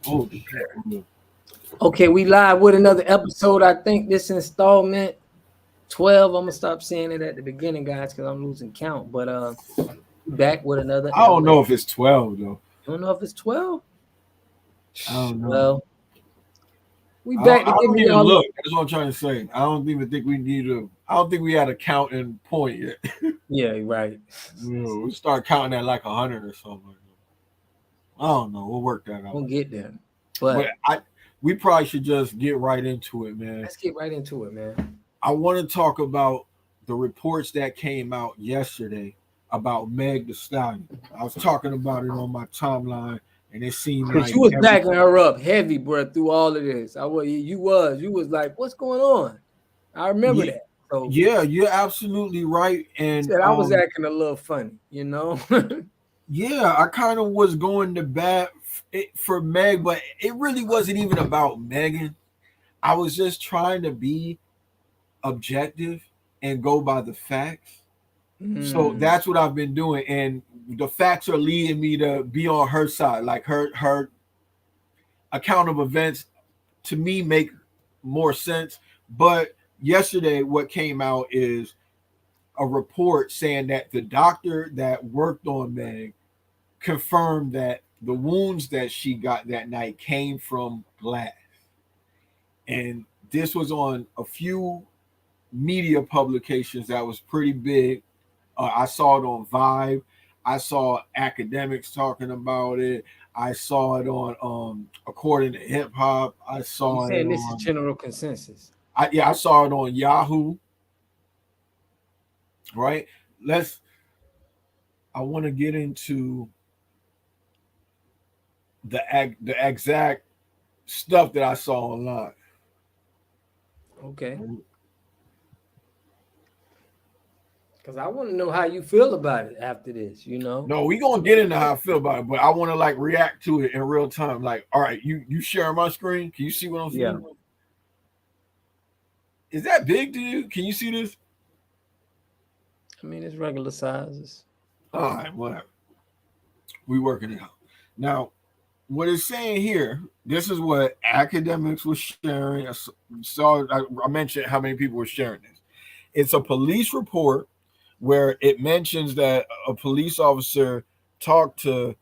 Oh shit. Okay, we live with another episode. I think this installment 12. I'm gonna stop saying it at the beginning, guys, because I'm losing count. But back with another I don't episode. know if it's 12 though. I don't know if it's 12. I don't know. Well, we back to I don't giving even y'all. look. That's what I'm trying to say. I don't even think we need to. I don't think we had a counting point yet. Yeah, right. We start counting at like 100 or something. I don't know. We'll work that out. We'll get there. But But we probably should just get right into it, man. let's get right into it, man. I want to talk about the reports that came out yesterday about Meg Thee Stallion. I was talking about it on my timeline, and it seemed Because like you was backing her up heavy, bro, through all of this. You was like, what's going on? I remember that. So yeah, you're absolutely right. And I was acting a little funny, you know. Yeah, I kind of was going to bat for Meg, but it really wasn't even about Megan. I was just trying to be objective and go by the facts. So that's what I've been doing, and the facts are leading me to be on her side. Like her account of events to me make more sense. But yesterday, what came out is a report saying that the doctor that worked on Meg confirmed that the wounds that she got that night came from glass. And this was on a few media publications that was pretty big. I saw it on Vibe. I saw academics talking about it. I saw it on According to Hip Hop. I saw You saying it this on is general consensus? I saw it on Yahoo. Right. I want to get into the exact stuff that I saw online. Okay. Because I want to know how you feel about it after this, you know? No, we gonna get into how I feel about it, but I want to like react to it in real time. Like, all right, you sharing my screen? Can you see what I'm seeing? Yeah. Is that big to you? Can you see this? I mean, it's regular sizes. All right, whatever. We working it out. Now, what it's saying here, this is what academics were sharing. I mentioned how many people were sharing this. It's a police report where it mentions that a police officer talked to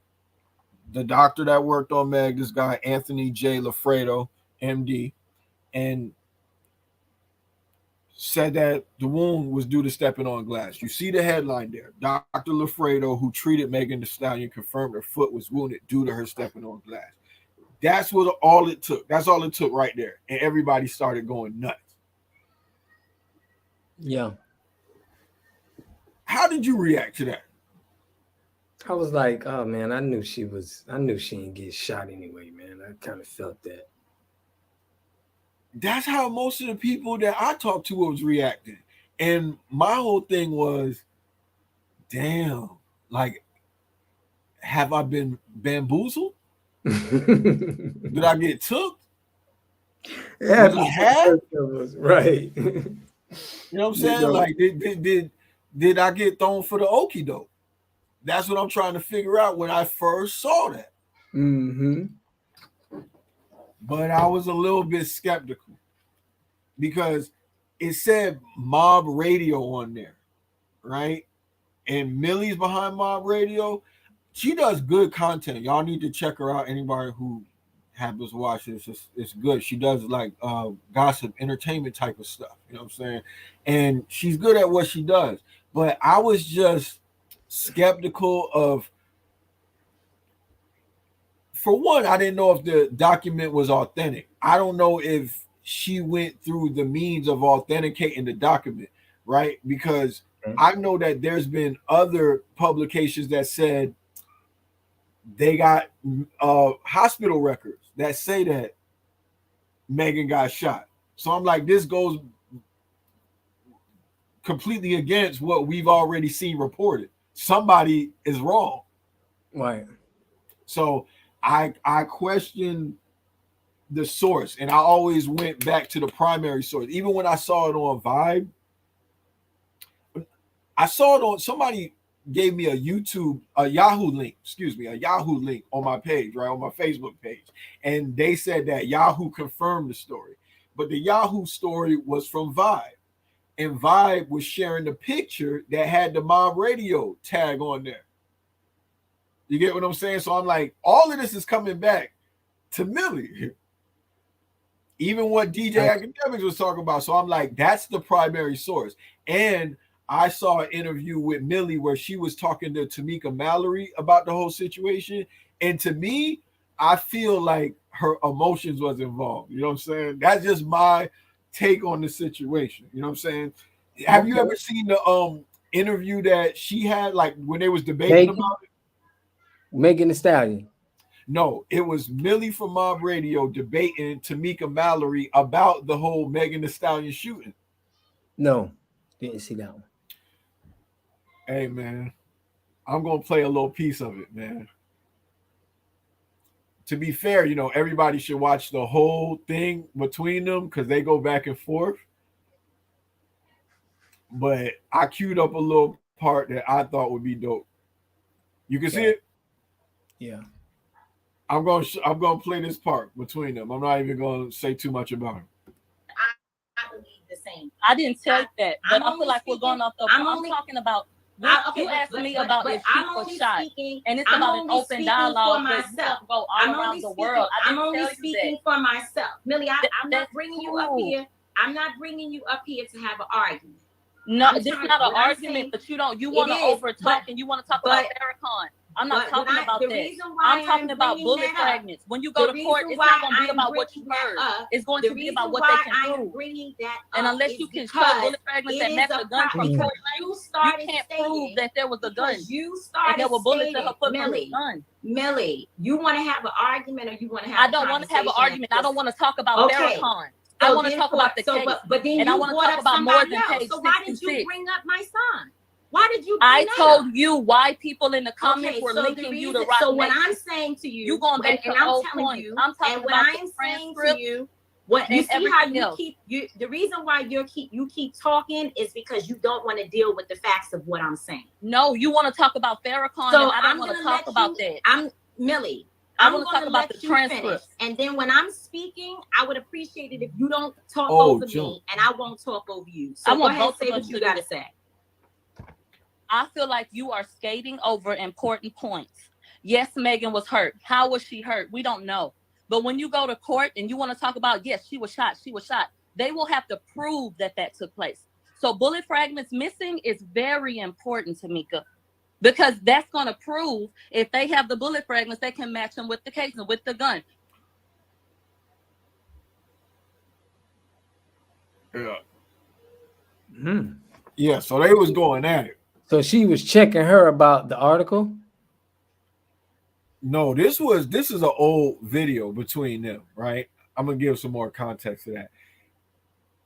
the doctor that worked on Meg, this guy Anthony J. Lafredo, MD, and said that the wound was due to stepping on glass. You see the headline there. Dr. Lafredo, who treated Megan Thee Stallion, confirmed her foot was wounded due to her stepping on glass. That's what all it took. That's all it took right there. And everybody started going nuts. Yeah. How did you react to that? I was like, oh man, I knew she didn't get shot anyway, man. I kind of felt that. That's how most of the people that I talked to was reacting. And my whole thing was, damn, like, have I been bamboozled? Did I get took? Yeah, right. You know what I'm saying? Like, did I get thrown for the okie doke? That's what I'm trying to figure out when I first saw that. But I was a little bit skeptical because it said Mob Radio on there, right? And Millie's behind Mob Radio. She does good content. Y'all need to check her out. Anybody who happens to watch this, it's good. She does like gossip, entertainment type of stuff. You know what I'm saying? And she's good at what she does. But I was just skeptical of, for one, I didn't know if the document was authentic. I don't know if she went through the means of authenticating the document, right? Because I know that there's been other publications that said they got hospital records that say that Megan got shot. So I'm like, this goes completely against what we've already seen reported. Somebody is wrong. Right. So I questioned the source, and I always went back to the primary source. Even when I saw it on Vibe, I saw it on somebody gave me a Yahoo link, a Yahoo link on my page, right, on my Facebook page, and they said that Yahoo confirmed the story, but the Yahoo story was from Vibe, and Vibe was sharing the picture that had the Mob Radio tag on there. You get what I'm saying? So I'm like, all of this is coming back to Millie. Even what DJ Academics was talking about. So I'm like, that's the primary source. And I saw an interview with Millie where she was talking to Tamika Mallory about the whole situation. And to me, I feel like her emotions was involved. You know what I'm saying? That's just my take on the situation. You know what I'm saying? Have you ever seen the interview that she had, like when they was debating about it? Megan Thee Stallion. No, it was Millie from Mob Radio debating Tamika Mallory about the whole Megan Thee Stallion shooting. No, didn't see that one. Hey, man, I'm going to play a little piece of it, man. To be fair, you know, everybody should watch the whole thing between them because they go back and forth. But I queued up a little part that I thought would be dope. You can see it? Yeah. I'm gonna play this part between them. I'm not even gonna say too much about it. I believe the same. I didn't tell you that, but I feel like we're going off the. I'm talking about. You asked me about if she was shot, and it's about an open dialogue that go all around the world. I'm only speaking for myself, Millie. I'm not bringing you up here. I'm not bringing you up here to have an argument. No, this is not an argument, but you want to over talk and you want to talk about Farrakhan. I'm not talking about that. I'm talking about bullet fragments. When you go to court, it's not going to be about what you heard. It's going to be about what they can prove. And unless you can show bullet fragments that match a gun from Tory, you can't prove that there was a gun. And there were bullets in her foot from the gun. Millie, you want to have an argument or you want to have? I don't want to have an argument. I don't want to talk about Farrakhan. I want to talk about the case. But then I want to talk about more than page 66. So why did you bring up my son? Why did you? I told you why people in the comments were linking you to Rock. So what I'm saying to you, going back to old points. I'm talking about the transcript. What you see how you keep the reason why you keep talking is because you don't want to deal with the facts of what I'm saying. No, you want to talk about Farrakhan, so and I don't want to talk about that. I'm Millie. I want to talk about the transcript. And then when I'm speaking, I would appreciate it if you don't talk over me, and I won't talk over you. So I want to say what you got to say. I feel like you are skating over important points. Yes, Megan was hurt. How was she hurt? We don't know. But when you go to court and you want to talk about, yes, she was shot, they will have to prove that took place. So bullet fragments missing is very important, Tamika, because that's going to prove if they have the bullet fragments, they can match them with the case and with the gun. Yeah. Yeah, so they was going at it. So she was checking her about the article? No, this is an old video between them, right? I'm gonna give some more context to that.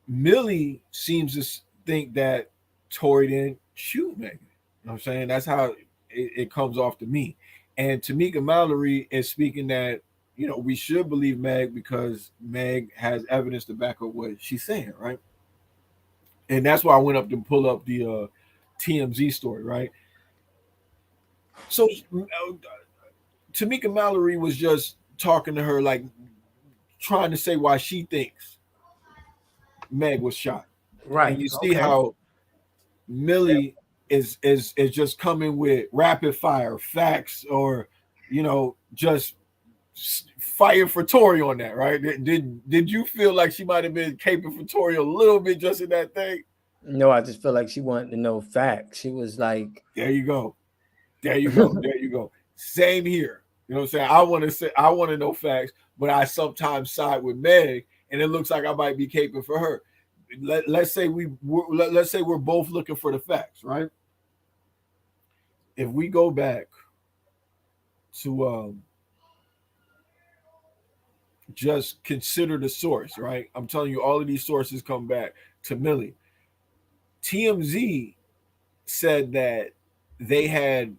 Millie seems to think that Tory didn't shoot Megan. You know what I'm saying? That's how it comes off to me. And Tamika Mallory is speaking that, you know, we should believe Meg because Meg has evidence to back up what she's saying, right? And that's why I went up to pull up the TMZ story, right? So Tamika Mallory was just talking to her, like trying to say why she thinks Meg was shot. Right. And you see how Millie is just coming with rapid fire facts, or, you know, just fire for Tory on that, right? Did you feel like she might have been caping for Tory a little bit just in that thing? No, I just feel like she wanted to know facts. She was like, there you go. Same here. You know what I'm saying? I want to know facts, but I sometimes side with Meg, and it looks like I might be caping for her. Let's say we're both looking for the facts, right? If we go back to just consider the source, right? I'm telling you, all of these sources come back to Millie. TMZ said that they had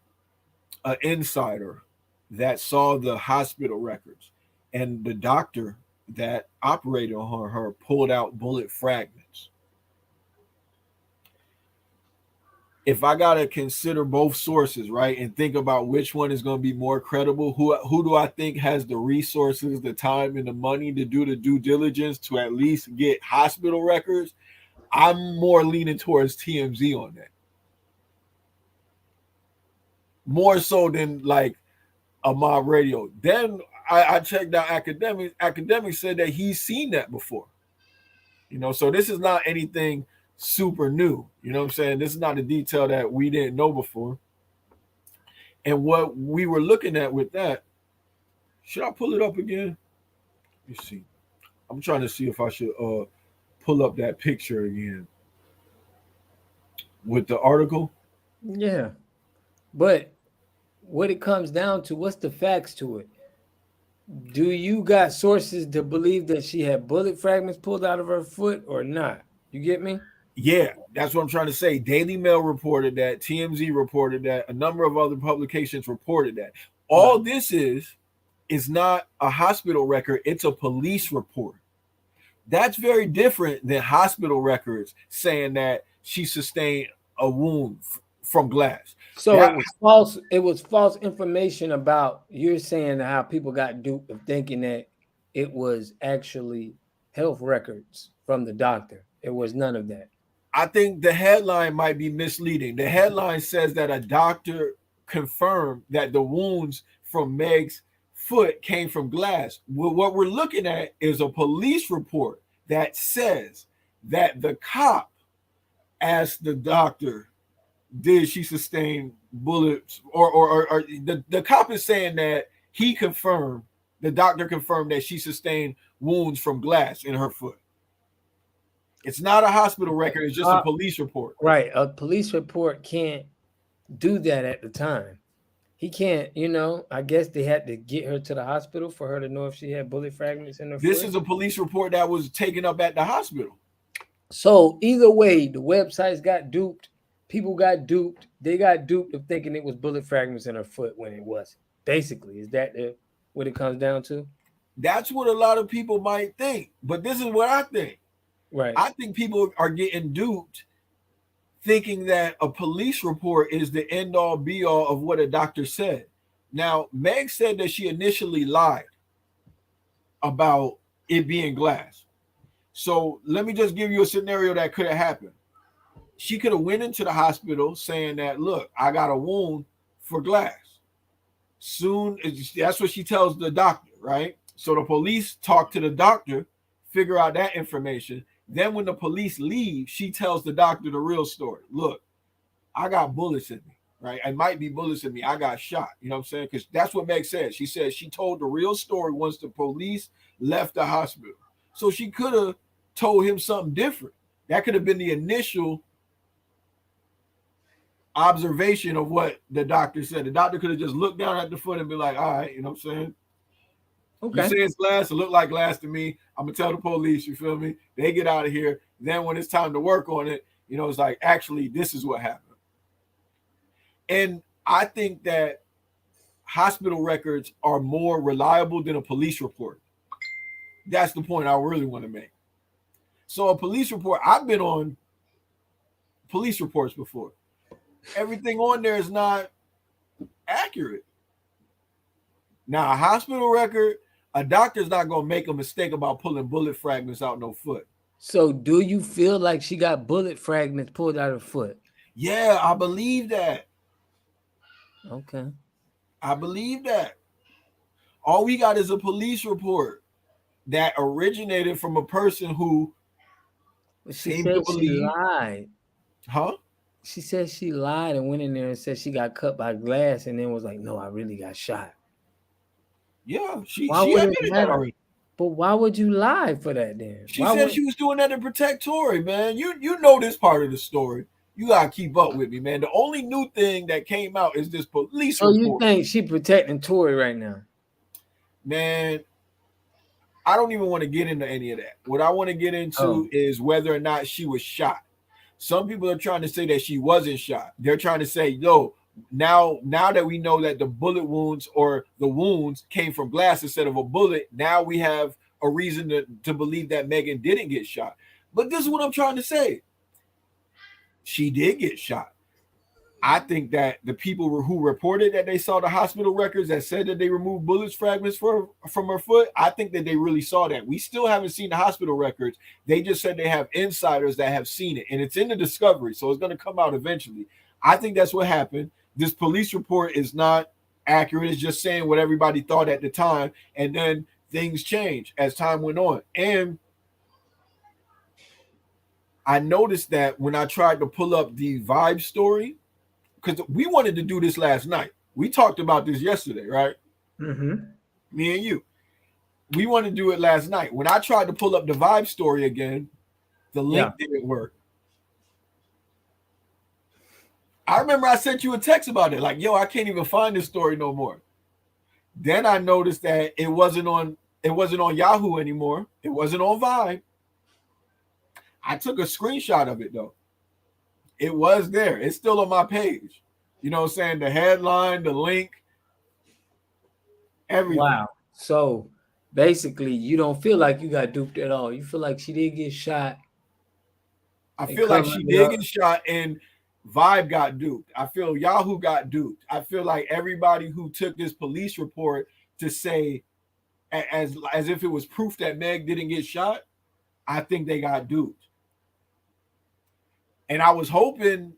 an insider that saw the hospital records, and the doctor that operated on her pulled out bullet fragments. if I gotta consider both sources, right, and think about which one is gonna be more credible, who do I think has the resources, the time, and the money to do the due diligence to at least get hospital records, I'm more leaning towards TMZ on that. More so than like a mob radio. Then I checked out academics. Academics said that he's seen that before. So this is not anything super new. You know what I'm saying? This is not a detail that we didn't know before. And what we were looking at with that, should I pull it up again? Let me see. I'm trying to see if I should pull up that picture again with the article. Yeah. But what it comes down to, what's the facts to it? Do you got sources to believe that she had bullet fragments pulled out of her foot or not? You get me? Yeah, that's what I'm trying to say. Daily Mail reported that. TMZ reported that. A number of other publications reported that. All this is not a hospital record. It's a police report. That's very different than hospital records saying that she sustained a wound from glass. So it was false. It was false information about, you're saying how people got duped of thinking that it was actually health records from the doctor. It was none of that. I think the headline might be misleading. The headline says that a doctor confirmed that the wounds from Meg's foot came from glass. Well, what we're looking at is a police report that says that the cop asked the doctor, did she sustain bullets, or the cop is saying that the doctor confirmed that she sustained wounds from glass in her foot. It's not a hospital record, it's just a police report. Right. A police report can't do that at the time. He can't, I guess they had to get her to the hospital for her to know if she had bullet fragments in her foot. This is a police report that was taken up at the hospital. So either way, the websites got duped. People got duped. They got duped of thinking it was bullet fragments in her foot when it wasn't. Basically, is that what it comes down to? That's what a lot of people might think. But this is what I think. Right. I think people are getting duped thinking that a police report is the end all be all of what a doctor said. Now, Meg said that she initially lied about it being glass. So let me just give you a scenario that could have happened. She could have went into the hospital saying that, look, I got a wound for glass. That's what she tells the doctor, right? So the police talk to the doctor, figure out that information. Then when the police leave, she tells the doctor the real story. Look, I got bullets in me, right? It might be bullets in me. I got shot. You know what I'm saying? Because that's what Meg said. She said she told the real story once the police left the hospital. So she could have told him something different. That could have been the initial observation of what the doctor said. The doctor could have just looked down at the foot and be like, all right, you know what I'm saying? Okay. You say it's glass, it looked like glass to me. I'm gonna tell the police, you feel me? They get out of here. Then when it's time to work on it, it's like, actually, this is what happened. And I think that hospital records are more reliable than a police report. That's the point I really want to make. So a police report, I've been on police reports before. Everything on there is not accurate. Now, a hospital record, a doctor's not going to make a mistake about pulling bullet fragments out no foot. So do you feel like she got bullet fragments pulled out of her foot? Yeah, I believe that. Okay. I believe that. All we got is a police report that originated from a person who she said she lied. Huh? She said she lied and went in there and said she got cut by glass and then was like, no, I really got shot. Yeah, she admitted that already. But why would you lie for that then? She said she was doing that to protect Tory, man. You know this part of the story. You gotta keep up with me, man. The only new thing that came out is this police report. So you think she protecting Tory right now? Man, I don't even want to get into any of that. What I want to get into is whether or not she was shot. Some people are trying to say that she wasn't shot. They're trying to say, yo, now that we know that the bullet wounds or the wounds came from glass instead of a bullet, now we have a reason to believe that Megan didn't get shot. But this is what I'm trying to say. She did get shot. I think that the people who reported that they saw the hospital records that said that they removed bullets fragments from her foot, I think that they really saw that. We still haven't seen the hospital records. They just said they have insiders that have seen it, and it's in the discovery, so it's going to come out eventually. I think that's what happened. This police report is not accurate. It's just saying what everybody thought at the time, and then things change as time went on. And I noticed that when I tried to pull up the Vibe story, because we wanted to do this last night. We talked about this yesterday, right? Mm-hmm. Me and you. We wanted to do it last night. When I tried to pull up the Vibe story again, the link didn't work. I remember I sent you a text about it, like, yo, I can't even find this story no more. Then I noticed that it wasn't on Yahoo anymore. It wasn't on Vibe. I took a screenshot of it though. It was there. It's still on my page. You know what I'm saying? The headline, the link, everything. Wow. So basically, you don't feel like you got duped at all. You feel like she did get shot. I feel like she did get shot and Vibe got duped. I feel Yahoo got duped. I feel like everybody who took this police report to say as if it was proof that Meg didn't get shot, I think they got duped. And I was hoping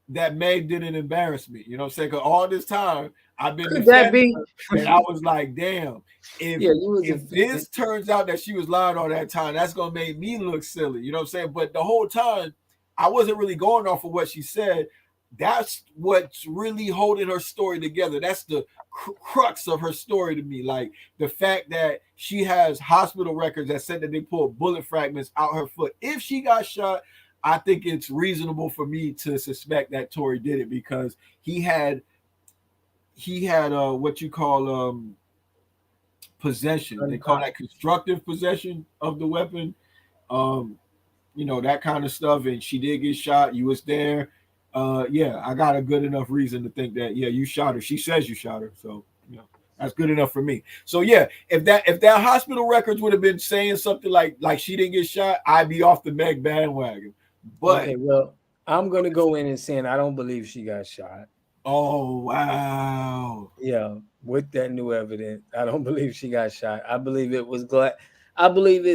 that Meg didn't embarrass me. You know what I'm saying? Because all this time I've been defending her, and I was like, damn, if this turns out that she was lying all that time, that's going to make me look silly. You know what I'm saying? But the whole time, I wasn't really going off of what she said. That's what's really holding her story together. That's the crux of her story to me. Like the fact that she has hospital records that said that they pulled bullet fragments out her foot. If she got shot, I think it's reasonable for me to suspect that Tory did it because he had what you call possession. They call that constructive possession of the weapon. You know, that kind of stuff. And she did get shot. You was there. Yeah, I got a good enough reason to think that, yeah, you shot her. She says you shot her. So, you know, that's good enough for me. So yeah, if that hospital records would have been saying something like she didn't get shot, I'd be off the Meg bandwagon. But okay, well, I'm gonna go in and saying I don't believe she got shot. Oh wow. Yeah, with that new evidence, I don't believe she got shot. I believe it was glass. I believe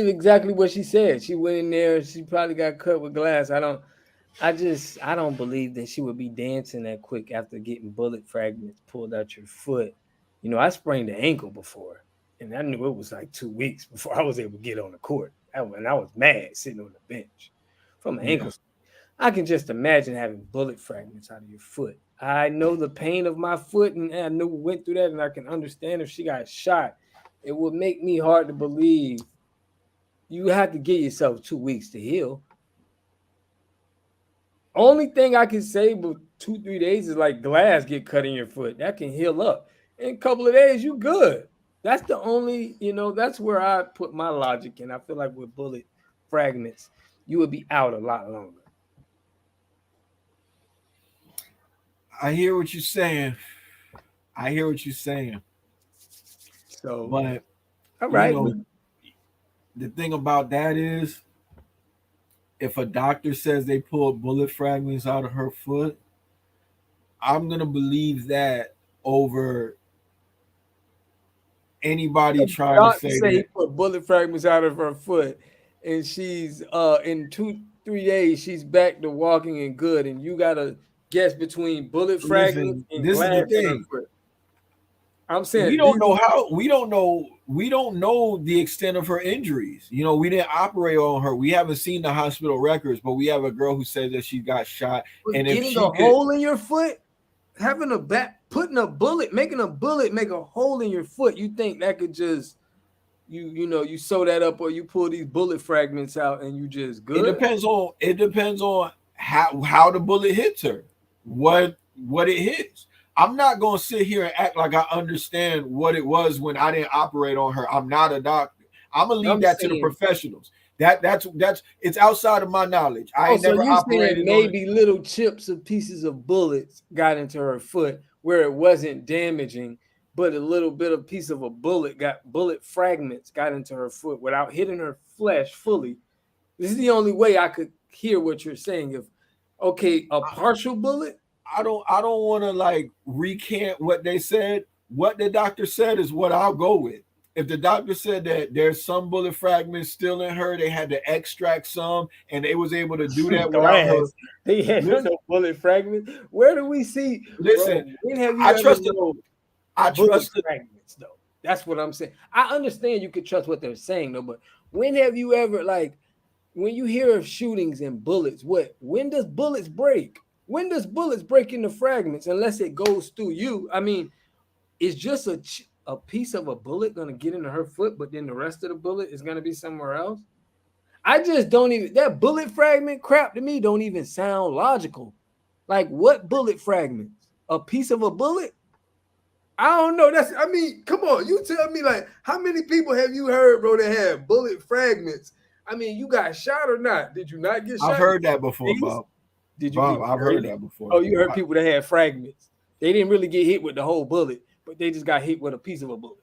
exactly what she said. She went in there, she probably got cut with glass. I don't believe that she would be dancing that quick after getting bullet fragments pulled out your foot. You know, I sprained the ankle before, and I knew it was like 2 weeks before I was able to get on the court. And I was mad sitting on the bench from an ankle. I can just imagine having bullet fragments out of your foot. I know the pain of my foot, and I knew we went through that, and I can understand if she got shot. It would make me hard to believe. You have to give yourself 2 weeks to heal. Only thing I can say but 2-3 days is like glass get cut in your foot. That can heal up. In a couple of days, you good. That's the only, that's where I put my logic in. I feel like with bullet fragments, you would be out a lot longer. I hear what you're saying. So, but all right. The thing about that is, if a doctor says they pulled bullet fragments out of her foot, I'm gonna believe that over anybody trying to say that he put bullet fragments out of her foot, and she's in 2-3 days she's back to walking and good, and you gotta guess between bullet fragments and this glass is the thing. I'm saying we don't know the extent of her injuries. You know, we didn't operate on her. We haven't seen the hospital records, but we have a girl who says that she got shot. And getting a hole in your foot, having making a bullet make a hole in your foot, you think that could just you sew that up, or you pull these bullet fragments out and you just good? It depends on how the bullet hits her, what it hits. I'm not going to sit here and act like I understand what it was when I didn't operate on her. I'm not a doctor. I'm going to leave that to the professionals. That's it's outside of my knowledge. I ain't never operated. Maybe little chips of pieces of bullets got into her foot where it wasn't damaging, but a little bit of piece of a bullet fragments got into her foot without hitting her flesh fully. This is the only way I could hear what you're saying. If okay, a partial bullet. I don't want to like recant what they said. What the doctor said is what I'll go with. If the doctor said that there's some bullet fragments still in her, they had to extract some, and they was able to do that without her. They had no bullet fragments. Where do we see? Listen, bro, when have you I ever trusted. known I bullet trusted. fragments though? That's what I'm saying. I understand you could trust what they're saying though, but when have you ever like when you hear of shootings and bullets? When does bullets break? When does bullets break into fragments unless it goes through you? I mean, it's just a piece of a bullet going to get into her foot, but then the rest of the bullet is going to be somewhere else. I just don't even, that bullet fragment crap to me don't even sound logical. Like what bullet fragments? A piece of a bullet? I don't know. I mean, come on. You tell me like how many people have you heard, bro, that have bullet fragments? I mean, you got shot or not? Did you not get shot? I've heard that before, Bob. Did you Bob, I've heard that before. Oh, you heard people that had fragments. They didn't really get hit with the whole bullet, but they just got hit with a piece of a bullet.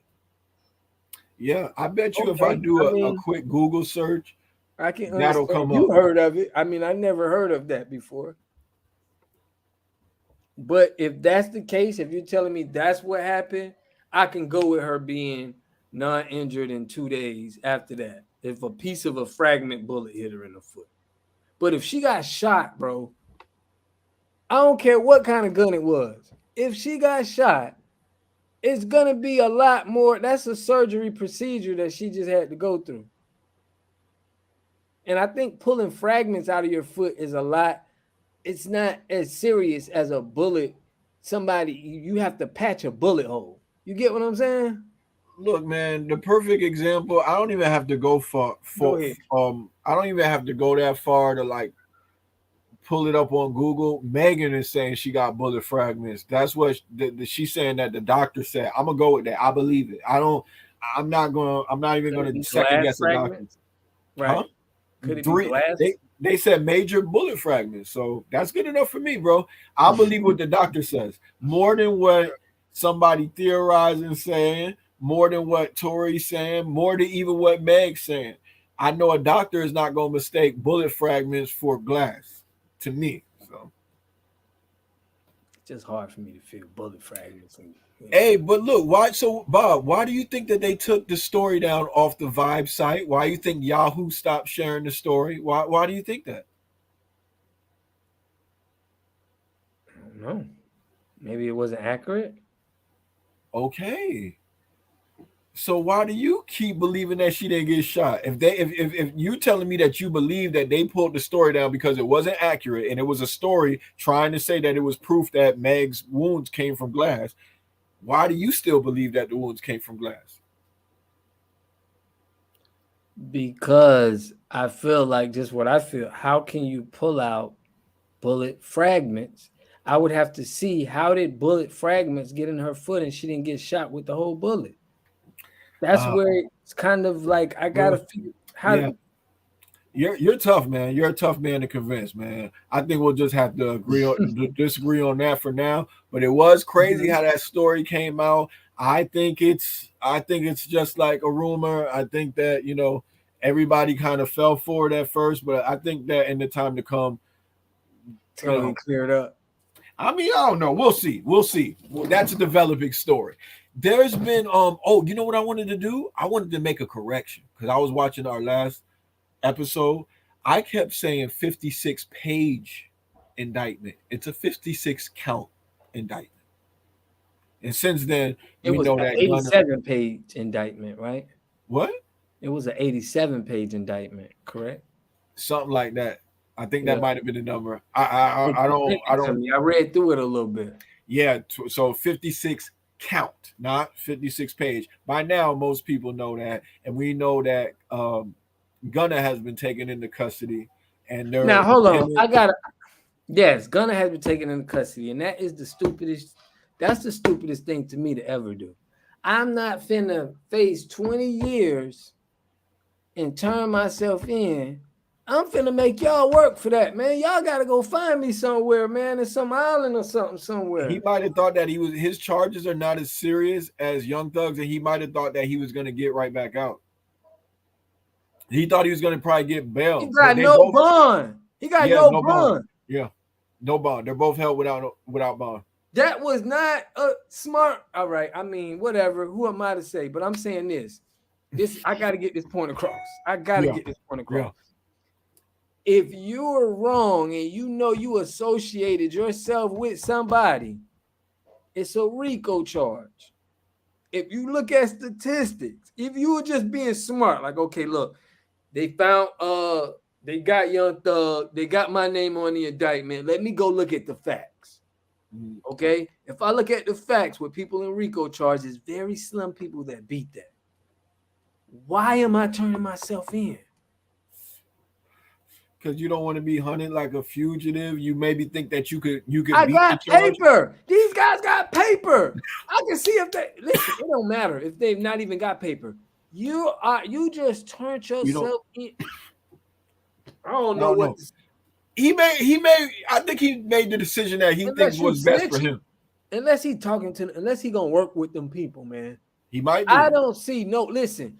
Yeah, I bet you if I do a quick Google search, I can that'll come up. You heard of it. I mean, I never heard of that before. But if that's the case, if you're telling me that's what happened, I can go with her being non-injured in 2 days after that. If a piece of a fragment bullet hit her in the foot. But if she got shot, bro, I don't care what kind of gun it was. If she got shot, it's going to be a lot more. That's a surgery procedure that she just had to go through. And I think pulling fragments out of your foot is a lot. It's not as serious as a bullet. You have to patch a bullet hole. You get what I'm saying? Look, man, the perfect example. I don't even have to go for I don't even have to go that far to like pull it up on Google. Megan is saying she got bullet fragments. That's what she's saying that the doctor said. I'm gonna go with that. I believe it. I'm not even gonna second guess the doctor. Right? Huh? Could it be glass? They said major bullet fragments, so that's good enough for me, bro. I believe what the doctor says more than what somebody theorizing saying, more than what Tory's saying, more than even what Meg's saying. I know a doctor is not gonna mistake bullet fragments for glass. To me, so it's just hard for me to feel bullet fragments. Hey, but look, why? So, Bob, why do you think that they took the story down off the Vibe site? Why do you think Yahoo stopped sharing the story? Why do you think that? I don't know. Maybe it wasn't accurate. Okay. So why do you keep believing that she didn't get shot? If you telling me that you believe that they pulled the story down because it wasn't accurate and it was a story trying to say that it was proof that Meg's wounds came from glass, why do you still believe that the wounds came from glass? Because I feel like just what I feel. How can you pull out bullet fragments? I would have to see how did bullet fragments get in her foot and she didn't get shot with the whole bullet. That's where it's kind of like I gotta figure how. Yeah. You're tough, man. You're a tough man to convince, man. I think we'll just have to disagree on that for now. But it was crazy how that story came out. I think it's just like a rumor. I think that everybody kind of fell for it at first, but I think that in the time to come, it's gonna be cleared up. I mean, I don't know. We'll see. Well, that's a developing story. There's been you know what I wanted to do? I wanted to make a correction because I was watching our last episode. I kept saying 56-page indictment. It's a 56 count indictment. And since then, it was an 87-page indictment, right? What? It was an 87-page indictment, correct? Something like that. I think that might have been the number. I don't. I read through it a little bit. Yeah, so 56 count, not 56 page. By now, most people know that, and we know that Gunna has been taken into custody. And now hold on, yes, Gunna has been taken into custody, and that is the stupidest. That's the stupidest thing to me to ever do. I'm not finna face 20 years and turn myself in. I'm finna make y'all work for that, man. Y'all gotta go find me somewhere, man, in some island or something somewhere. He might have thought that his charges are not as serious as Young Thug's, and he might have thought that he was gonna get right back out. He thought he was gonna probably get bail. He got no bond. He got Yeah, no no bond. bond. Yeah, no bond. They're both held without bond. That was not a smart. All right. I mean, whatever. Who am I to say? But I'm saying this. I got to get this point across. Yeah. If you're wrong and you know you associated yourself with somebody, it's a RICO charge. If you look at statistics, if you were just being smart, like, okay, look, they found they got Young Thug, they got my name on the indictment. Let me go look at the facts. Okay, if I look at the facts with people in RICO charges, very slim people that beat that. Why am I turning myself in? Because you don't want to be hunted like a fugitive. You maybe think that you could I beat got the charge. paper. These guys got paper. I can see if they listen. It don't matter if they've not even got paper. You just turned yourself in. I don't know what. He made. I think he made the decision that he thinks was best for him. Unless he gonna work with them people, man. He might be. I don't see no. Listen,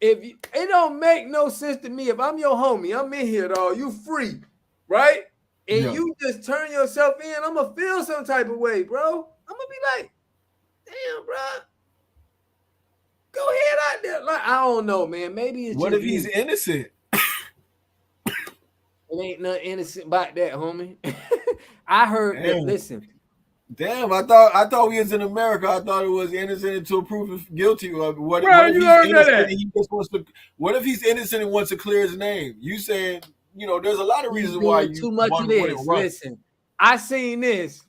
it don't make no sense to me. If I'm your homie, I'm in here, dog. You free, right? And you just turn yourself in. I'm gonna feel some type of way, bro. I'm gonna be like, damn, bro. Go ahead out there. Like, I don't know, man. Maybe it's what if he's innocent? It ain't nothing innocent about that, homie. I heard that. Listen. Damn, I thought we was in America. I thought it was innocent until proof of guilty. What if he's innocent and wants to clear his name? You saying, there's a lot of reasons why you too much of this. Listen, I seen this,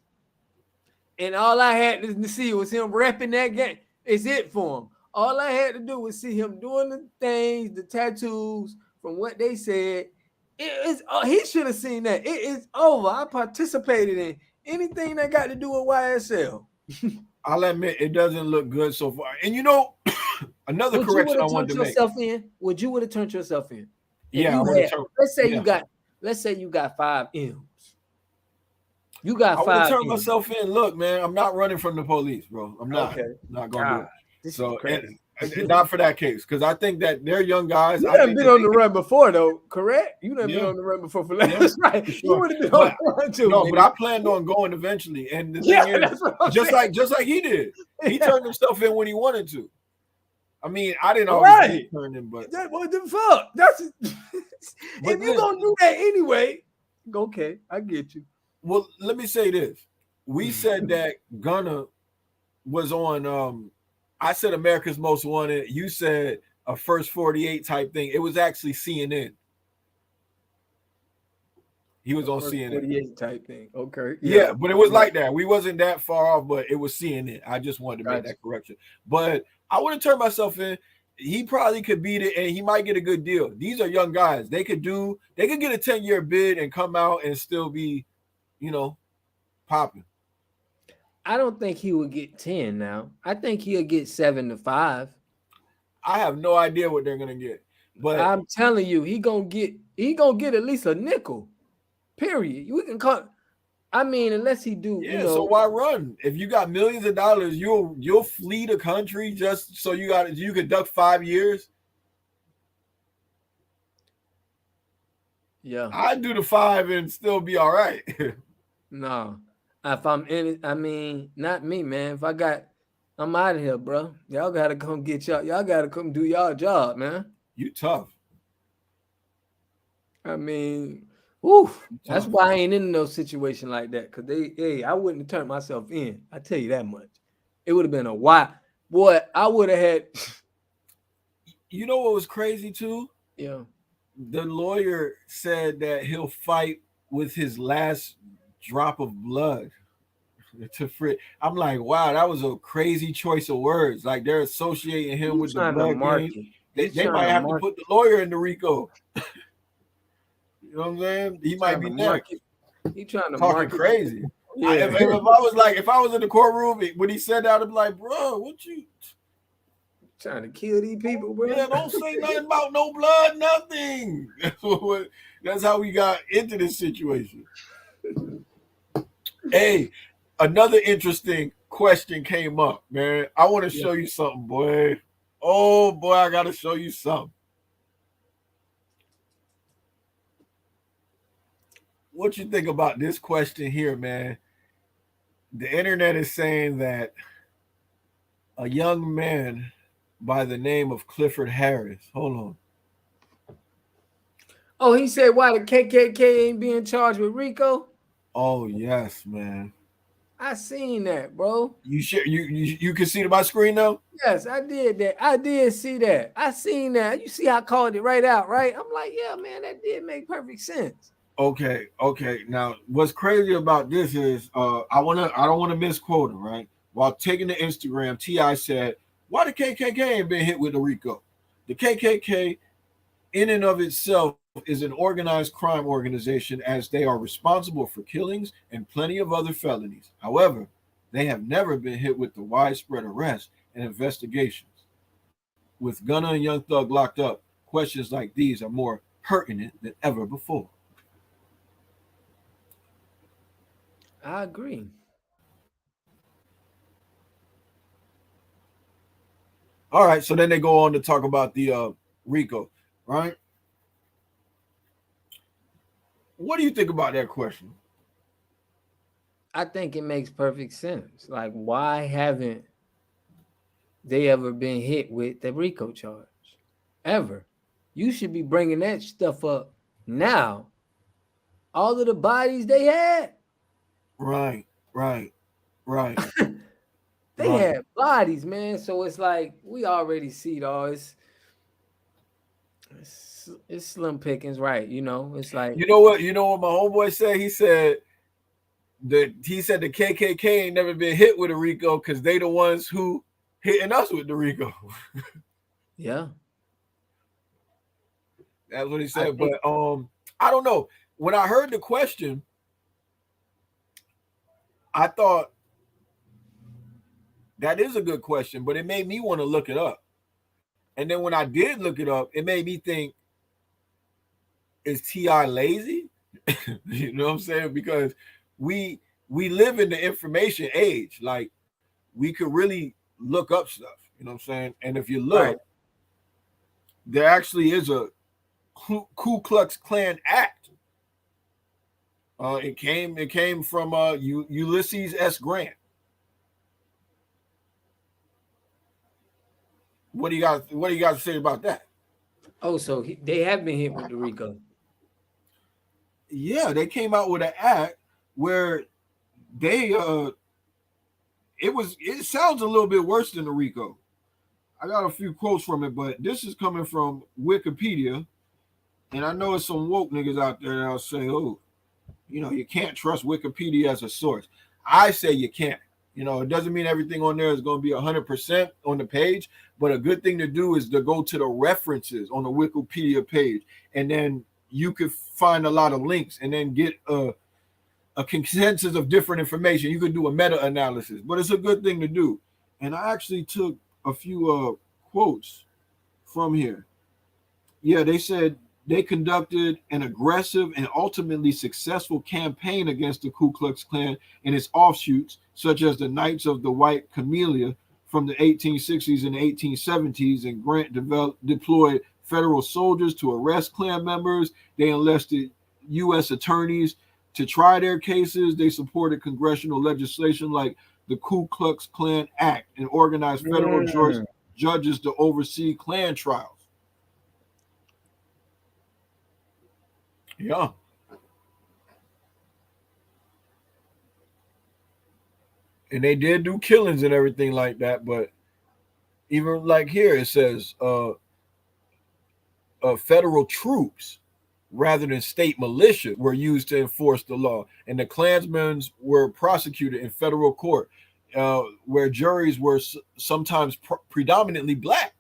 and all I had to see was him repping that game. It's it for him. All I had to do was see him doing the things, the tattoos, from what they said. He should have seen that. It is over. I participated in anything that got to do with YSL. I'll admit it doesn't look good so far. And another correction I wanted to make. Would you would have turned yourself in? Yeah. Let's say you got 5 M's. You got 5. I would turn myself in. Look, man, I'm not running from the police, bro. I'm not. Okay. Not gonna do it. So and not for that case, because I think that they're young guys. You haven't been on the run before, though, correct? You haven't been on the run before for that. That's right. Sure. You would have been on the run too. No, but I planned on going eventually. And the thing is, just like he did, he turned himself in when he wanted to. I mean, I didn't always turn him, but what the fuck? That's if you're gonna do that anyway. Okay, I get you. Well, let me say this: we said that Gunna was on. I said America's Most Wanted. You said a First 48 type thing. It was actually CNN. He was on CNN. 48 type thing. Okay. Yeah, but it was like that. We wasn't that far off, but it was CNN. I just wanted to make that correction. But I wouldn't turn myself in. He probably could beat it, and he might get a good deal. These are young guys. They could get a 10-year bid and come out and still be, popping. I don't think he would get 10 now. I think he'll get 7 to 5. I have no idea what they're gonna get, but I'm telling you, he gonna get at least a nickel. Period. We can call. I mean, unless he do. Yeah. So why run? If you got millions of dollars, you'll flee the country just so you could duck 5 years. Yeah, I'd do the 5 and still be all right. No. If I'm in it, I mean, not me, man. I'm out of here, bro. Y'all gotta come get y'all. Y'all gotta come do y'all job, man. You tough. I mean, that's why I ain't in no situation like that. Cause I wouldn't have turned myself in. I tell you that much. It would have been a while. Boy, I would have had. You know what was crazy too? Yeah. The lawyer said that he'll fight with his last drop of blood to free. I'm like, wow, that was a crazy choice of words. Like they're associating him with the blood game. They might have to put the lawyer in the RICO. You know what I'm saying? He might be next. He trying to talking crazy. Yeah. If I was in the courtroom when he said that, I'd be like, bro, what you trying to kill these people, bro? Yeah, don't say nothing about no blood, nothing. That's how we got into this situation. Hey, another interesting question came up, man. I want to show you something, boy. Oh, boy, I got to show you something. what you think about this question here, man? The internet is saying that a young man by the name of Clifford Harris. Hold on. Oh, he said why the KKK ain't being charged with RICO? Oh yes, man. I seen that, bro. You can see it on my screen now? Yes, I did that. I did see that. I seen that. You see, I called it right out, right? I'm like, yeah, man, that did make perfect sense. Okay. Now, what's crazy about this is I don't want to misquote him, right? While taking the Instagram, T.I. said, why the KKK ain't been hit with the RICO? The KKK in and of itself is an organized crime organization as they are responsible for killings and plenty of other felonies. However, they have never been hit with the widespread arrests and investigations. With Gunna and Young Thug locked up, questions like these are more pertinent than ever before. I agree. All right, so then they go on to talk about the RICO, right? What do you think about that question? I think it makes perfect sense. Like, why haven't they ever been hit with the RICO charge? Ever. You should be bringing that stuff up now. All of the bodies they had. Right, right, right, They right. had bodies, man. So it's like we already see it all. It's slim pickings, right? You know, it's like You know what? You know what my homeboy said? He said the KKK ain't never been hit with a RICO because they the ones who hitting us with the RICO. yeah. That's what he I said. think But I don't know. When I heard the question, I thought that is a good question, but it made me want to look it up. And then when I did look it up, it made me think, is T.I. lazy? You know what I'm saying? Because we we live in the information age. Like we could really look up stuff. You know what I'm saying? And if you right. look, there actually is a Ku Klux Klan Act. It came from Ulysses S. Grant. What do you guys say about that? Oh, so they have been hit with the RICO. Yeah, they came out with an act where they it sounds a little bit worse than the RICO. I got a few quotes from it, but this is coming from Wikipedia, and I know it's some woke niggas out there that'll say, "Oh, you can't trust Wikipedia as a source." I say you can't. It doesn't mean everything on there is going to be 100% on the page, but a good thing to do is to go to the references on the Wikipedia page, and then you could find a lot of links, and then get a consensus of different information. You could do a meta analysis, but it's a good thing to do. And I actually took a few quotes from here. Yeah, they said they conducted an aggressive and ultimately successful campaign against the Ku Klux Klan and its offshoots, such as the Knights of the White Camellia from the 1860s and 1870s. And Grant deployed federal soldiers to arrest Klan members. They enlisted U.S. attorneys to try their cases. They supported congressional legislation like the Ku Klux Klan Act and organized federal Mm. judges to oversee Klan trials. Yeah. And they did do killings and everything like that, but even like here it says federal troops rather than state militia were used to enforce the law, and the Klansmen were prosecuted in federal court, where juries were sometimes predominantly black.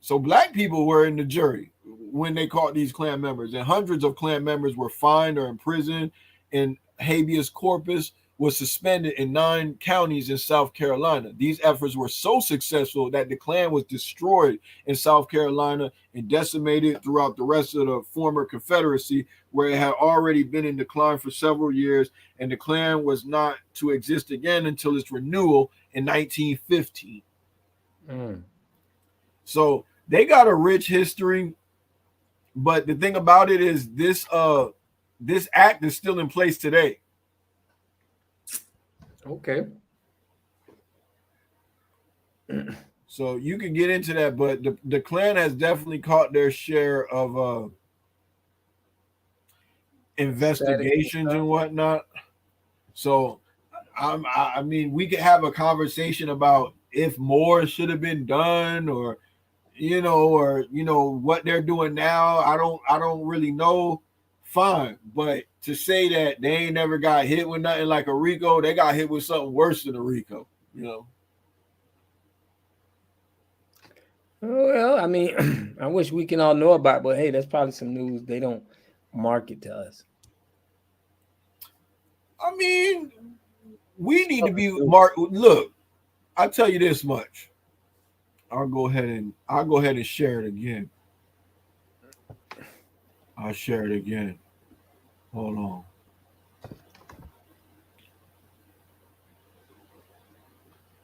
So black people were in the jury when they caught these Klan members, and hundreds of Klan members were fined or imprisoned, and habeas corpus was suspended in 9 counties in South Carolina. These efforts were so successful that the Klan was destroyed in South Carolina and decimated throughout the rest of the former Confederacy, where it had already been in decline for several years, and the Klan was not to exist again until its renewal in 1915. Mm. So they got a rich history, but the thing about it is this act is still in place today. Okay. So you can get into that, but the Klan has definitely caught their share of investigations and whatnot. So I mean, we could have a conversation about if more should have been done, or what they're doing now. I don't really know. Fine, but to say that they ain't never got hit with nothing like a RICO, they got hit with something worse than a RICO. Well, I mean, I wish we can all know about it, but hey, that's probably some news they don't market to us. I mean, we need to be look, I'll tell you this much. I'll go ahead and share it again. I'll share it again. Hold on.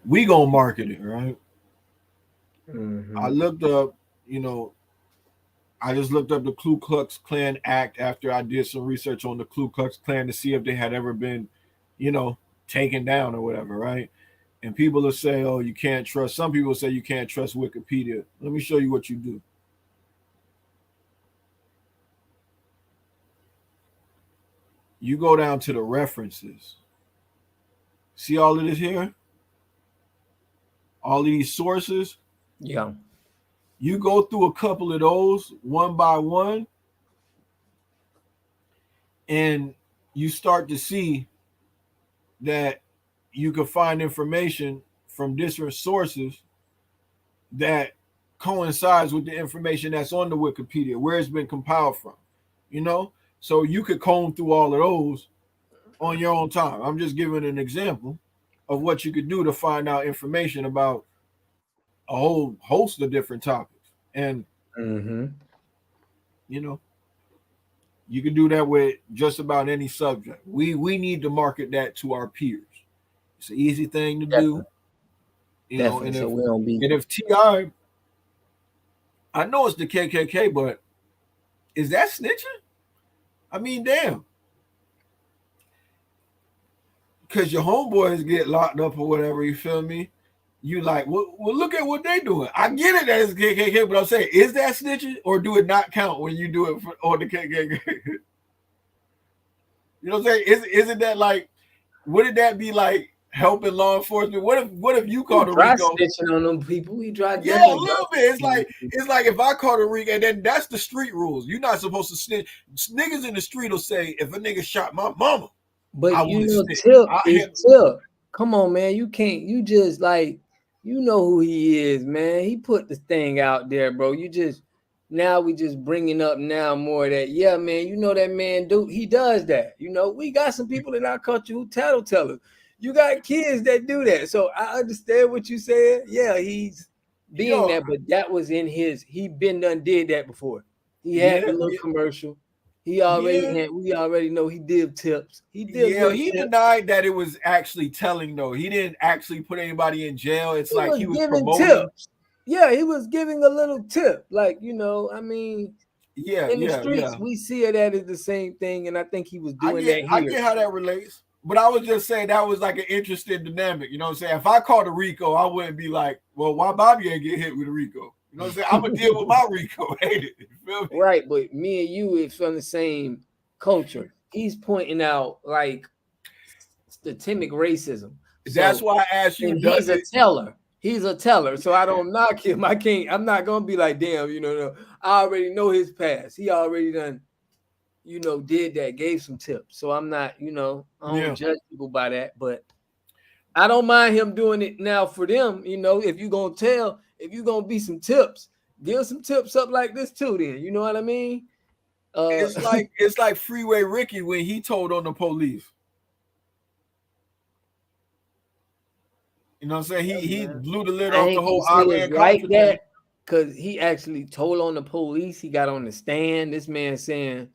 We gonna market it, right? Mm-hmm. I looked up, I just looked up the Ku Klux Klan Act after I did some research on the Ku Klux Klan to see if they had ever been, taken down or whatever, right? And people will say, oh, you can't trust. Some people say you can't trust Wikipedia. Let me show you what you do. You go down to the references. See all of this here? All of these sources? Yeah. You go through a couple of those one by one, and you start to see that you can find information from different sources that coincides with the information that's on the Wikipedia, where it's been compiled from, So you could comb through all of those on your own time. I'm just giving an example of what you could do to find out information about a whole host of different topics. And, you can do that with just about any subject. We need to market that to our peers. It's an easy thing to do. And if T.I., I know it's the KKK, but is that snitching? I mean, damn. Because your homeboys get locked up or whatever, you feel me? You like, well, look at what they doing. I get it as KKK, but I'm saying, is that snitching, or do it not count when you do it on the KKK? You know what I'm saying? Isn't that like, wouldn't that be like helping law enforcement? What if you called a RICO? Snitching on them people. We tried. Yeah, a little bit. It's like if I called a RICO, and then that's the street rules. You're not supposed to snitch. Niggas in the street will say, if a nigga shot my mama, but Tip. Come on, man. You can't. You just like, who he is, man. He put this thing out there, bro. We just bringing up now more that, yeah, man. That man he does that. We got some people in our country who tattletellers. You got kids that do that. So I understand what you said. Yeah, he's being that, but that was in his. He been done did that before. He had the little commercial. He already we already know he did tips. He denied that it was actually telling though. He didn't actually put anybody in jail. It's like he was giving promoting tips. Yeah, he was giving a little tip. Like, I mean, in the streets, we see it as the same thing, and I think he was doing that here. I get how that relates. But I was just saying that was like an interesting dynamic. You know what I'm saying? If I called a RICO, I wouldn't be like, well, why Bobby ain't get hit with a RICO? You know what I'm saying? I'm going to deal with my RICO. Ain't it? You feel me? Right, but me and you is from the same culture. He's pointing out like systemic racism. That's why I asked you. He's a teller. He's a teller. So I don't knock him. I'm not going to be like, damn, no. I already know his past. He already done did that, gave some tips. So I'm not, I don't judge people by that, but I don't mind him doing it now for them. If you're going to if you're going to be some tips, give some tips up like this too, then. You know what I mean? It's like Freeway Ricky when he told on the police. You know what I'm saying? He blew the lid off the whole Iran like that, because he actually told on the police. He got on the stand. This man saying,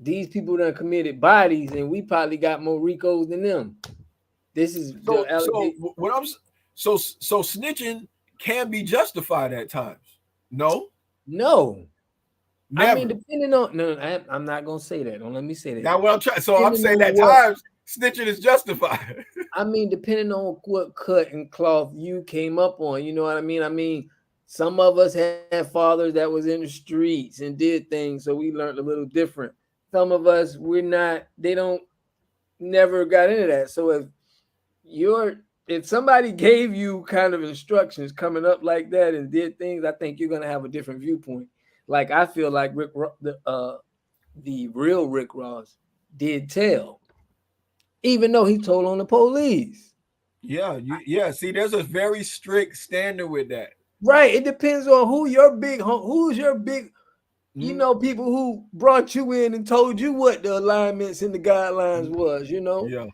these people done committed bodies, and we probably got more RICOs than them. This is so snitching can be justified at times. No. Never. I mean, depending on I'm not gonna say that. Don't let me say that. That's what I'm trying. So I'm saying that what, times snitching is justified. I mean, depending on what cut and cloth you came up on, you know what I mean? I mean, some of us had fathers that was in the streets and did things, so we learned a little different. Some of us, we're not, they don't never got into that. So if somebody gave you kind of instructions coming up like that and did things, I think you're gonna have a different viewpoint. Like I feel like the real Rick Ross did tell, even though he told on the police. Yeah. See, there's a very strict standard with that. Right. It depends on who's your big, people who brought you in and told you what the alignments and the guidelines was, Yeah.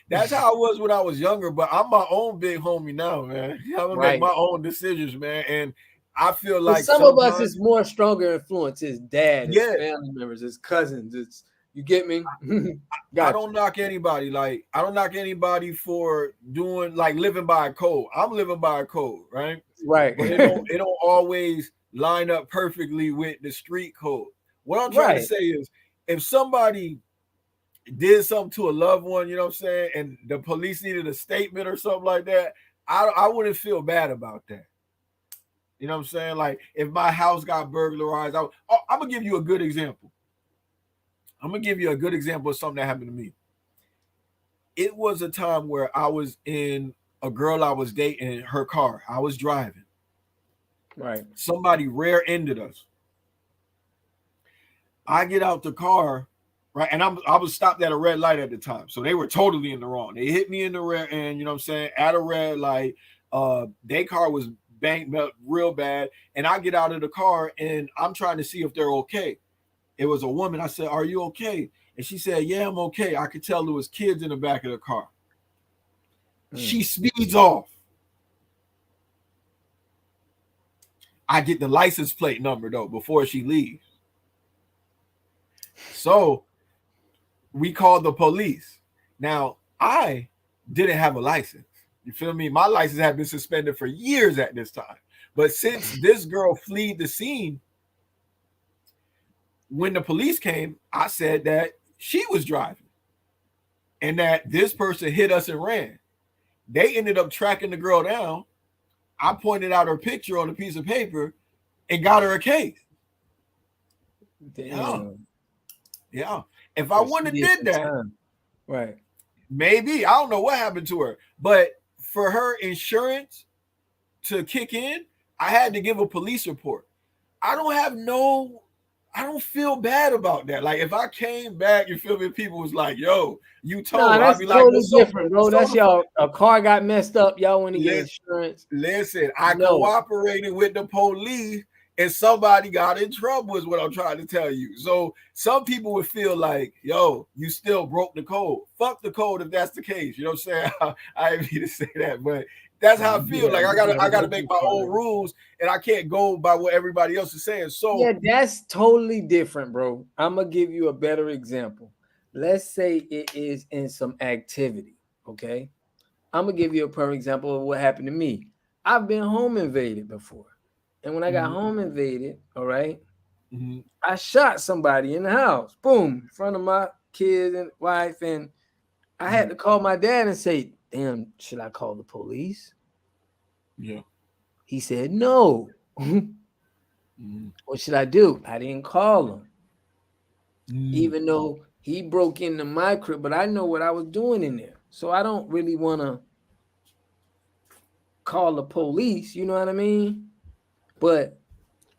That's how I was when I was younger, but I'm my own big homie now, man. I'm gonna make my own decisions, man. And I feel like some of us is more stronger influence. His dad, his family members, his cousins. It's you get me? I don't knock anybody. Like I don't knock anybody for doing like living by a code. I'm living by a code, right? Right. But it don't always line up perfectly with the street code. What I'm trying to say is if somebody did something to a loved one, you know what I'm saying, and the police needed a statement or something like that, I wouldn't feel bad about that. You know what I'm saying? Like if my house got burglarized, I'm gonna give you a good example. I'm gonna give you a good example of something that happened to me. It was a time where I was in a girl I was dating, her car. I was driving. Right. Somebody rear-ended us. I get out the car, right, and I was stopped at a red light at the time, so they were totally in the wrong. They hit me in the rear end, you know what I'm saying, at a red light. Their car was banged up real bad, and I get out of the car and I'm trying to see if they're okay. It was a woman. I said, "Are you okay?" And she said, "Yeah, I'm okay." I could tell there was kids in the back of the car. She speeds off. I get the license plate number though before she leaves. So we called the police. Now I didn't have a license. You feel me? My license had been suspended for years at this time. But since this girl fled the scene, when the police came, I said that she was driving and that this person hit us and ran. They ended up tracking the girl down. I pointed out her picture on a piece of paper and got her a case. Damn. Yeah. If I wouldn't have did that, right? Maybe I don't know what happened to her, but for her insurance to kick in, I had to give a police report. I don't feel bad about that. Like if I came back, you feel me? People was like, "Yo, you told." That's I'd be totally like, different, bro. That's y'all. A car got messed up. Y'all want to get insurance. Listen, I cooperated with the police, and somebody got in trouble. Is what I'm trying to tell you. So some people would feel like, "Yo, you still broke the code. Fuck the code if that's the case." You know what I'm saying? I didn't mean to say that, but that's how I feel. Like I gotta make my own rules, and I can't go by what everybody else is saying. So yeah, that's totally different, bro. I'm gonna give you a better example. Let's say it is in some activity. Okay, I'm gonna give you a perfect example of what happened to me. I've been home invaded before, and when I got home invaded, all right, I shot somebody in the house. Boom, in front of my kids and wife, and I had to call my dad and say, "Damn, should I call the police?" Yeah. He said, "No." What should I do? I didn't call him. Even though he broke into my crib, but I know what I was doing in there. So I don't really want to call the police, you know what I mean? But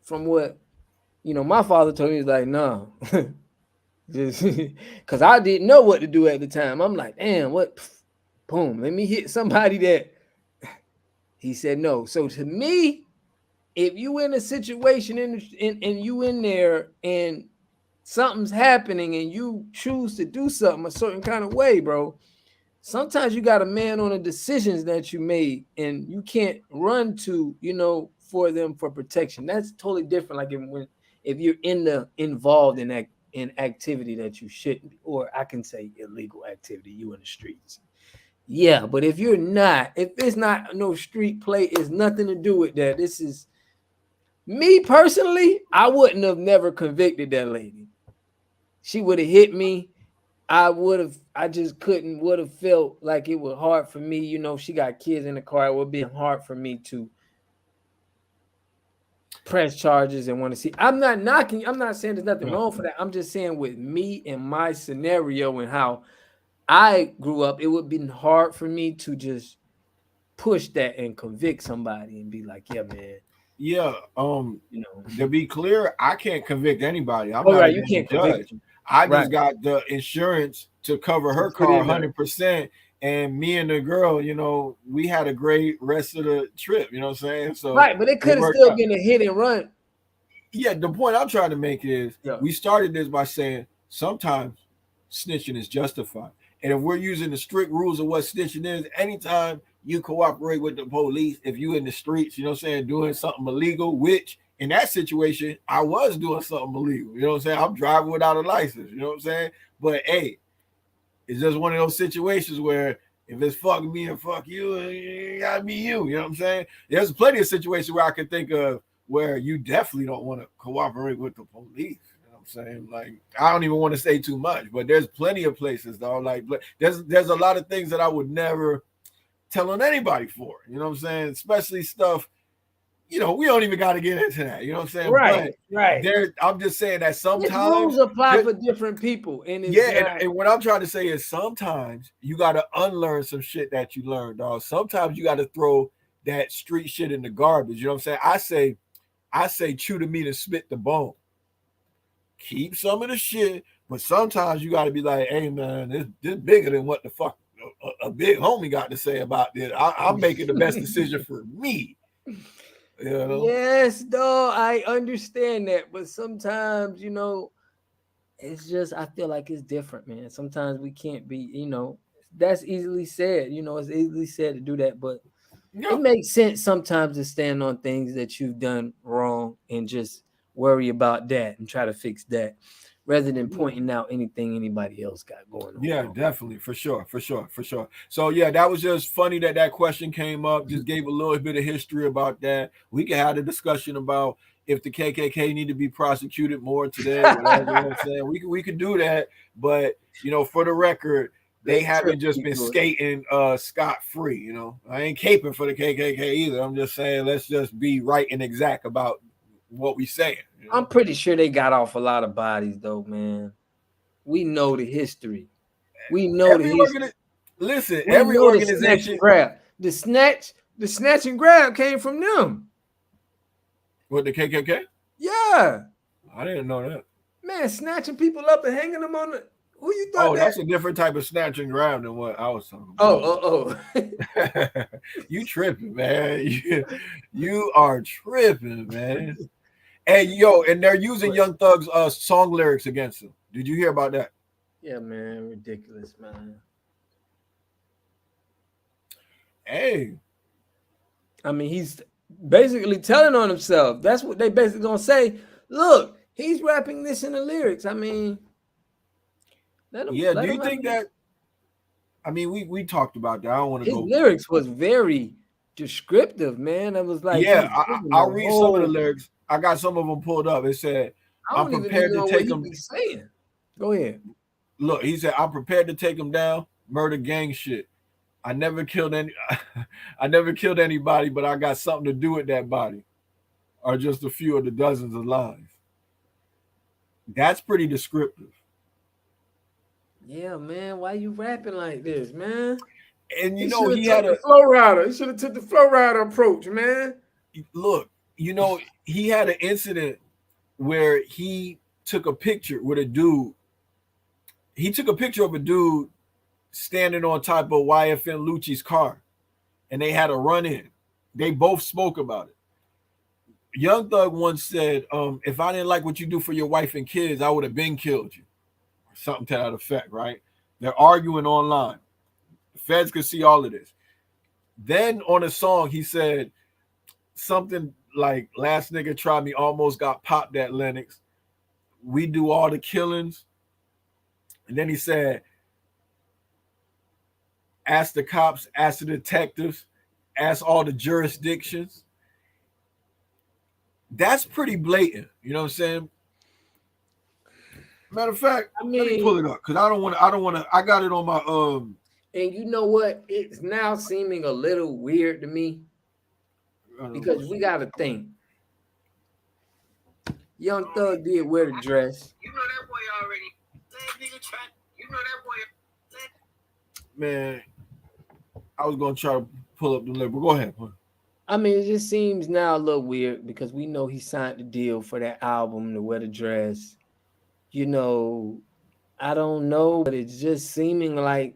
from what, my father told me, he's like, no. Just because I didn't know what to do at the time. I'm like, damn, what? Boom, let me hit somebody that. He said no. So to me, if you in a situation and you in there and something's happening and you choose to do something a certain kind of way, bro, sometimes you got a man on the decisions that you made and you can't run to, for them for protection. That's totally different. Like if you're involved in activity that you shouldn't be, or I can say illegal activity, you in the streets. Yeah, but if you're not, if it's not no street play, it's nothing to do with that. This is Me personally, I wouldn't have never convicted that lady. She would have hit me. I just would have felt like it was hard for me. You know, she got kids in the car. It would be hard for me to press charges and want to see. I'm not knocking. I'm not saying there's nothing wrong for that. I'm just saying with me and my scenario and how I grew up, it would have been hard for me to just push that and convict somebody and be like, yeah, man. Yeah. You know, To be clear, I can't convict anybody. I'm oh, not right, a you damn can't judge. convict them. I Right. just got the insurance to cover her Put car in there. 100%. And me and the girl, you know, we had a great rest of the trip. You know what I'm saying? So Right, but it could have worked still out. been a hit and run. Yeah, the point I'm trying to make is Yeah. we started this by saying sometimes snitching is justified. And if we're using the strict rules of what snitching is, anytime you cooperate with the police, if you in the streets, you know what I'm saying, doing something illegal, which in that situation, I was doing something illegal. You know what I'm saying? I'm driving without a license, you know what I'm saying? But hey, it's just one of those situations where if it's fuck me and fuck you, it gotta be you. You know what I'm saying? There's plenty of situations where I could think of where you definitely don't want to cooperate with the police. You know what I'm saying? Like, I don't even want to say too much, but there's plenty of places though. Like, there's a lot of things that I would never tell on anybody for. You know what I'm saying? Especially stuff. You know, we don't even got to get into that. You know what I'm saying? Right, But right. I'm just saying that Its sometimes rules apply for different people, and it's and what I'm trying to say is sometimes you got to unlearn some shit that you learned, dog. Sometimes you got to throw that street shit in the garbage. You know what I'm saying? I say chew the meat and spit the bone. Keep some of the shit, but sometimes you got to be like, hey man, this bigger than what the fuck a big homie got to say about this. I'm making the best decision for me. You know? Yes, dog, I understand that, but sometimes, you know, it's just I feel like it's different, man. Sometimes we can't be, you know, that's easily said. You know, it's easily said to do that, but Yeah. it makes sense sometimes to stand on things that you've done wrong and just worry about that and try to fix that rather than pointing out anything anybody else got going on. Yeah, definitely, for sure. So yeah, that was just funny that question came up. Just gave a little bit of history about that. We can have a discussion about if the KKK need to be prosecuted more today, whatever. You know what I'm saying? We could do that, but you know, for the record, they haven't just been skating scot free. You know, I ain't caping for the KKK either. I'm just saying let's just be right and exact about what we saying. You know? I'm pretty sure they got off a lot of bodies though, man. We know the history. We know the history. Listen, we every know organization the snatch and grab. The snatch and grab came from them. What, the KKK? Yeah. I didn't know that. Man, snatching people up and hanging them on the. Who you thought? Oh, that's a different type of snatch and grab than what I was talking about. Oh. You tripping, man. You are tripping, man. Hey, yo, and they're using Young Thug's song lyrics against him. Did you hear about that? Yeah, man, ridiculous, man. Hey. I mean, he's basically telling on himself. That's what they basically gonna say. Look, he's rapping this in the lyrics. I mean, do you think that? I mean, we talked about that. I don't want to go. His lyrics was very descriptive, man. I was like, yeah, I'll read some of the lyrics. I got some of them pulled up. It said, "I'm prepared to take them." Saying, go ahead. Look, he said, "I'm prepared to take them down. Murder gang shit. I never killed anybody, but I got something to do with that body, or just a few of the dozens of lives." That's pretty descriptive. Yeah, man. Why you rapping like this, man? And you know, he had a flow rider. He should have took the flow rider approach, man. Look, you know, he had an incident where he took a picture with a dude. He took a picture of a dude standing on top of YFN Lucci's car, and they had a run-in. They both spoke about it. Young Thug once said, if I didn't like what you do for your wife and kids, I would have been killed you. Or something to that effect, right? They're arguing online. The feds could see all of this. Then on a song, he said something like, last nigga tried me, almost got popped at Lennox. We do all the killings. And then he said, ask the cops, ask the detectives, ask all the jurisdictions. That's pretty blatant. You know what I'm saying? Matter of fact, I let me mean, pull it up because I don't want to. I don't want to. I got it on my and you know what? It's now seeming a little weird to me because we got to think. Young Thug did wear the dress. You know that boy already. Nigga try. You know that boy. Man, I was gonna try to pull up the list, but go ahead. I mean, it just seems now a little weird because we know he signed the deal for that album to wear the dress. You know, I don't know, but it's just seeming like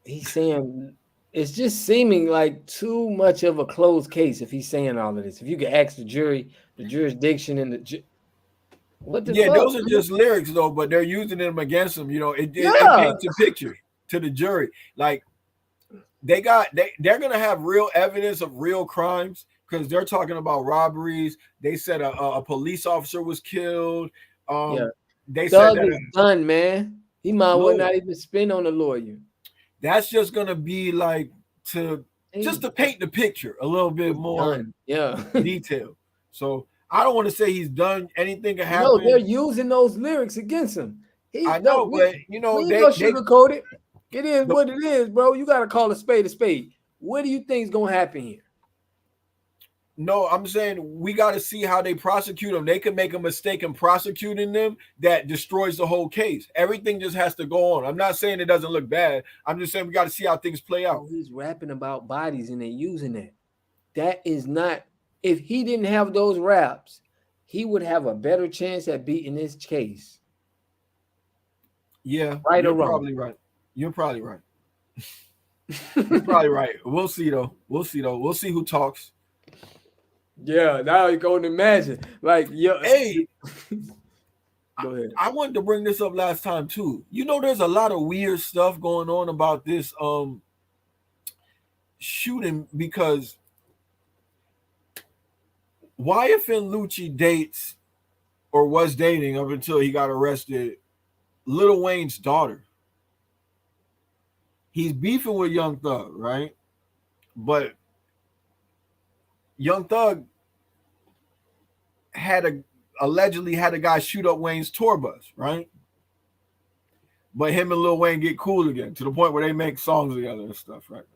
he's saying it's just seeming like too much of a closed case if he's saying all of this. If you could ask the jury, the jurisdiction and what the fuck? Those are just lyrics though, but they're using them against him. You know, it paints a picture to the jury. Like they're gonna have real evidence of real crimes because they're talking about robberies. They said a police officer was killed. They Thug said that is done, man. He might well not even spend on a lawyer. That's just gonna be like to paint the picture a little bit more detail. So I don't want to say he's done anything can happen. No, they're using those lyrics against him. I know, but you know, they sugarcoat it. It is what it is, bro. You gotta call a spade a spade. What do you think is gonna happen here? No, I'm saying we got to see how they prosecute them. They can make a mistake in prosecuting them that destroys the whole case. Everything just has to go on. I'm not saying it doesn't look bad. I'm just saying we got to see how things play out. He's rapping about bodies and they're using that. That is not. If he didn't have those raps, he would have a better chance at beating this case. Yeah, right or wrong. Probably right. You're probably right. You're probably right. We'll see though. We'll see who talks. Yeah, now you're going to imagine. Like, hey, go ahead. I wanted to bring this up last time too. You know, there's a lot of weird stuff going on about this shooting because YFN Lucci dates or was dating up until he got arrested Lil Wayne's daughter. He's beefing with Young Thug, right? But Young Thug allegedly had a guy shoot up Wayne's tour bus, right? But him and Lil Wayne get cool again to the point where they make songs together and stuff, right?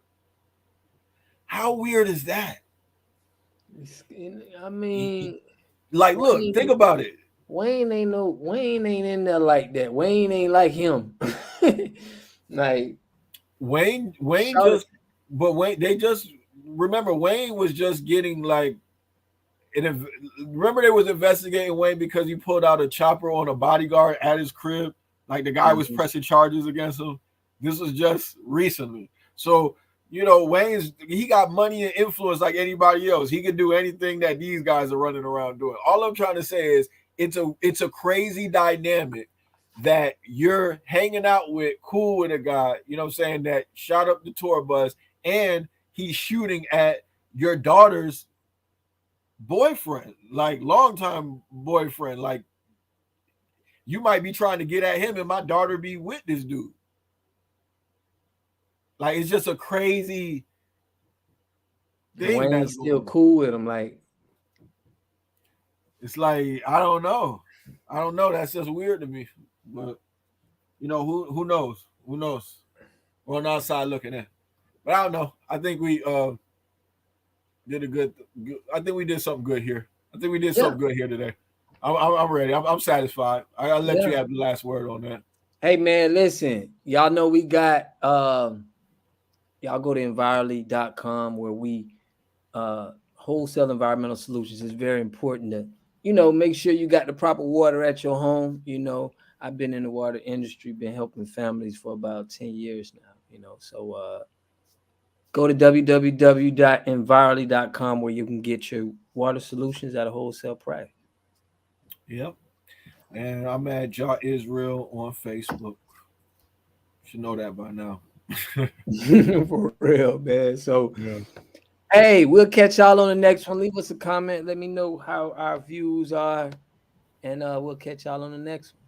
How weird is that? I mean, like, look, think about it. Wayne ain't in there like that. Wayne ain't like him. Like Wayne remember Wayne was just getting like remember they was investigating Wayne because he pulled out a chopper on a bodyguard at his crib. Like the guy was pressing charges against him. This was just recently. So, you know, he got money and influence like anybody else. He can do anything that these guys are running around doing. All I'm trying to say is it's a crazy dynamic that you're hanging out with, cool with a guy, you know what I'm saying, that shot up the tour bus and he's shooting at your daughter's boyfriend, like longtime boyfriend. Like you might be trying to get at him and my daughter be with this dude. Like it's just a crazy thing. Wayne's still cool with him. Like it's like I don't know. That's just weird to me. But you know who knows? Who knows? We're on the outside looking in. But I don't know. I think we did a good. I think we did something good here. I think we did something good here today. I'm ready. I'm satisfied. I gotta let you have the last word on that. Hey man, listen. Y'all know we got y'all go to envirely.com where we wholesale environmental solutions. Is very important to, you know, make sure you got the proper water at your home. You know, I've been in the water industry, been helping families for about 10 years now, you know. So go to www.envirely.com where you can get your water solutions at a wholesale price. Yep. And I'm at Jaw Israel on Facebook. You should know that by now. For real, man. So hey, we'll catch y'all on the next one. Leave us a comment. Let me know how our views are. And we'll catch y'all on the next one.